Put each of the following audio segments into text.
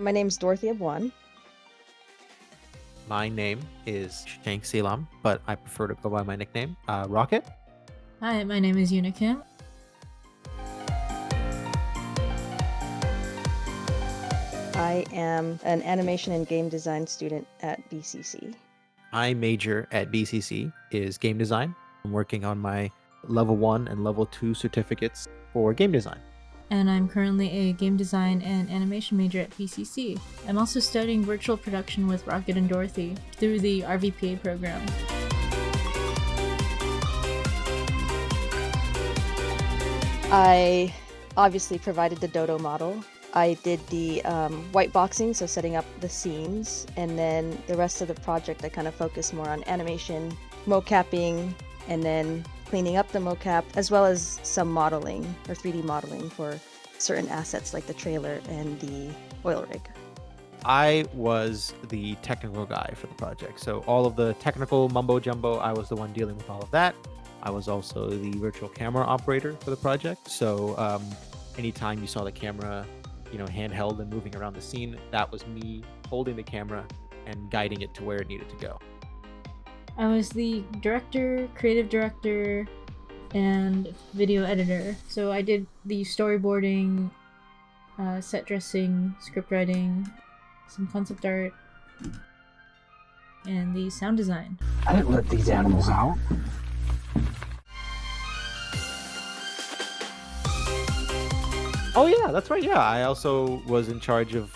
My name's Dorothy Abwan. My name is Shank Selam, but I prefer to go by my nickname, Rocket. Hi, my name is Unikim. I am an animation and game design student at BCC. My major at BCC is game design. I'm working on my level 1 and level 2 certificates for game design. And I'm currently a game design and animation major at BCC. I'm also studying virtual production with Rocket and Dorothy through the RVPA program. I obviously provided the Dodo model. I did the white boxing, so setting up the scenes, and then the rest of the project I kind of focused more on animation, mocapping, and then cleaning up the mocap, as well as some modeling or 3D modeling for certain assets like the trailer and the oil rig. I was the technical guy for the project. So all of the technical mumbo jumbo, I was the one dealing with all of that. I was also the virtual camera operator for the project. So anytime you saw the camera, handheld and moving around the scene, that was me holding the camera and guiding it to where it needed to go. I was the director, creative director, and video editor. So I did the storyboarding, set dressing, script writing, some concept art, and the sound design. I didn't let these animals out. Oh yeah, that's right. Yeah, I also was in charge of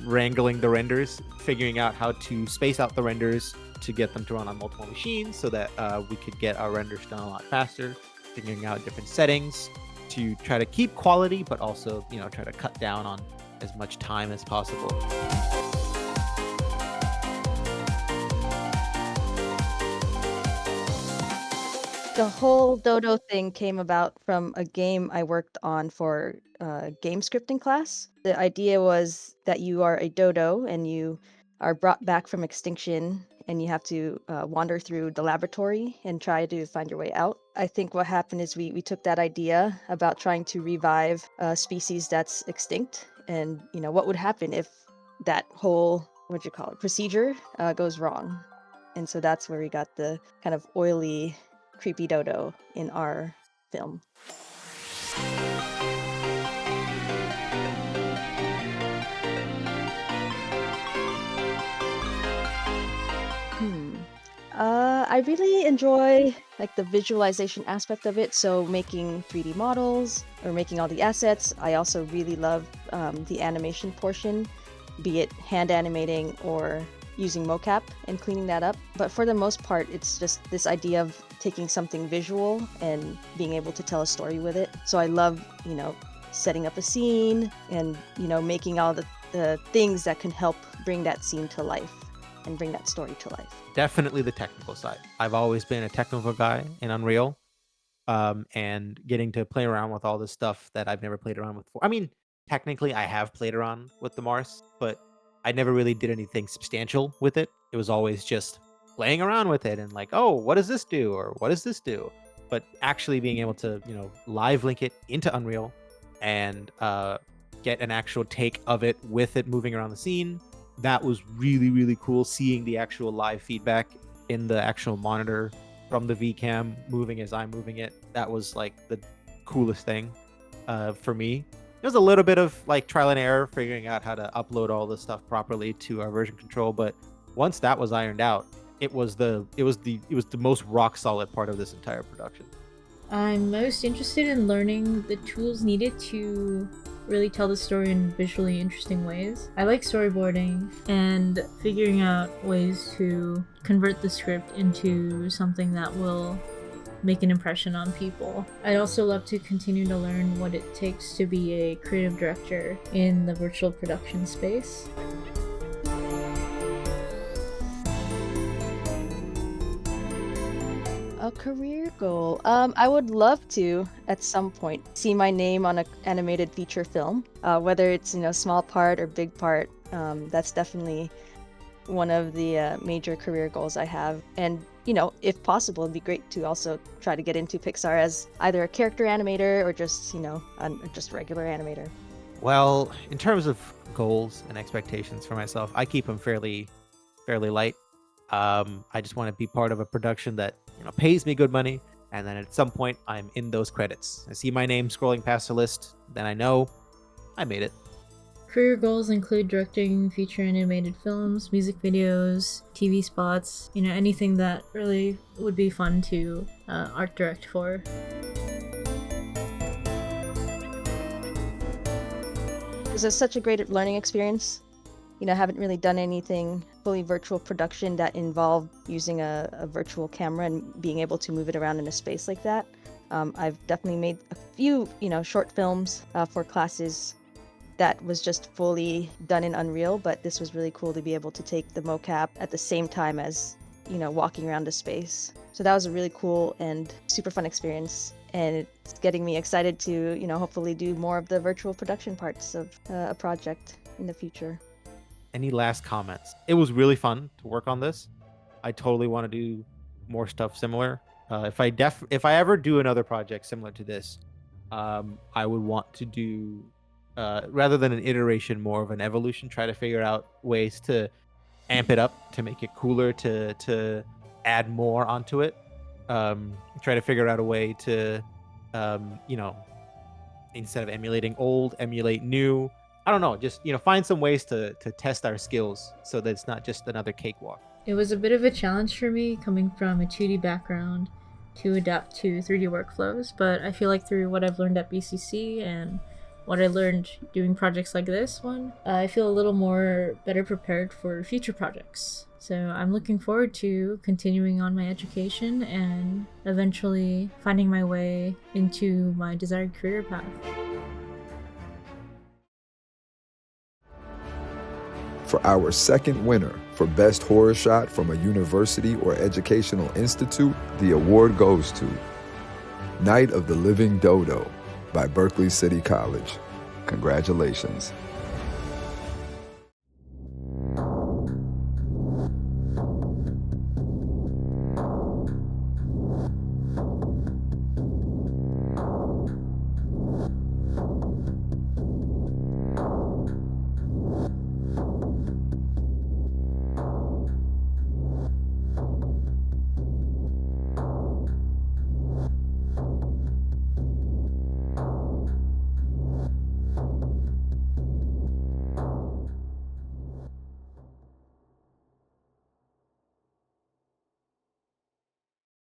wrangling the renders, figuring out how to space out the renders to get them to run on multiple machines so that we could get our renders done a lot faster, figuring out different settings to try to keep quality, but also, try to cut down on as much time as possible. The whole Dodo thing came about from a game I worked on for a game scripting class. The idea was that you are a dodo and you are brought back from extinction and you have to wander through the laboratory and try to find your way out. I think what happened is we took that idea about trying to revive a species that's extinct and, what would happen if that whole, procedure goes wrong. And so that's where we got the kind of oily, creepy dodo in our film. I really enjoy the visualization aspect of it. So making 3D models or making all the assets. I also really love the animation portion, be it hand animating or using mocap and cleaning that up. But for the most part, it's just this idea of taking something visual and being able to tell a story with it. So I love, setting up a scene and, making all the things that can help bring that scene to life and bring that story to life. Definitely the technical side. I've always been a technical guy in Unreal, and getting to play around with all this stuff that I've never played around with before. I mean, technically I have played around with the Mars, but I never really did anything substantial with it. It was always just playing around with it and oh, what does this do? Or what does this do? But actually being able to, live link it into Unreal and get an actual take of it with it moving around the scene, that was really, really cool. Seeing the actual live feedback in the actual monitor from the VCam moving as I'm moving it, that was the coolest thing for me. There was a little bit of trial and error figuring out how to upload all this stuff properly to our version control, but once that was ironed out, it was the most rock solid part of this entire production. I'm most interested in learning the tools needed to really tell the story in visually interesting ways. I like storyboarding and figuring out ways to convert the script into something that will make an impression on people. I'd also love to continue to learn what it takes to be a creative director in the virtual production space. A career goal. I would love to, at some point, see my name on an animated feature film. Whether it's, small part or big part, that's definitely one of the major career goals I have. And, if possible, it'd be great to also try to get into Pixar as either a character animator or just, just regular animator. Well, in terms of goals and expectations for myself. I keep them fairly light. I just want to be part of a production that pays me good money, and then at some point I'm in those credits. I see my name scrolling past the list, then I know I made it. Career goals include directing feature animated films, music videos, TV spots, anything that really would be fun to art direct for. It was such a great learning experience. I haven't really done anything fully virtual production that involved using a virtual camera and being able to move it around in a space like that. I've definitely made a few, short films for classes that was just fully done in Unreal, but this was really cool to be able to take the mocap at the same time as, walking around a space. So that was a really cool and super fun experience. And it's getting me excited to, hopefully do more of the virtual production parts of a project in the future. Any last comments? It was really fun to work on this. I totally want to do more stuff similar. If I ever do another project similar to this, I would want to do rather than an iteration, more of an evolution. Try to figure out ways to amp it up, to make it cooler, to add more onto it. Try to figure out a way to, instead of emulating old, emulate new. I don't know, just find some ways to test our skills so that it's not just another cakewalk. It was a bit of a challenge for me coming from a 2D background to adapt to 3D workflows, but I feel like through what I've learned at BCC and what I learned doing projects like this one, I feel a little more better prepared for future projects. So I'm looking forward to continuing on my education and eventually finding my way into my desired career path. For our second winner for Best Horror Shot from a University or Educational Institute, the award goes to Night of the Living Dodo by Berkeley City College. Congratulations.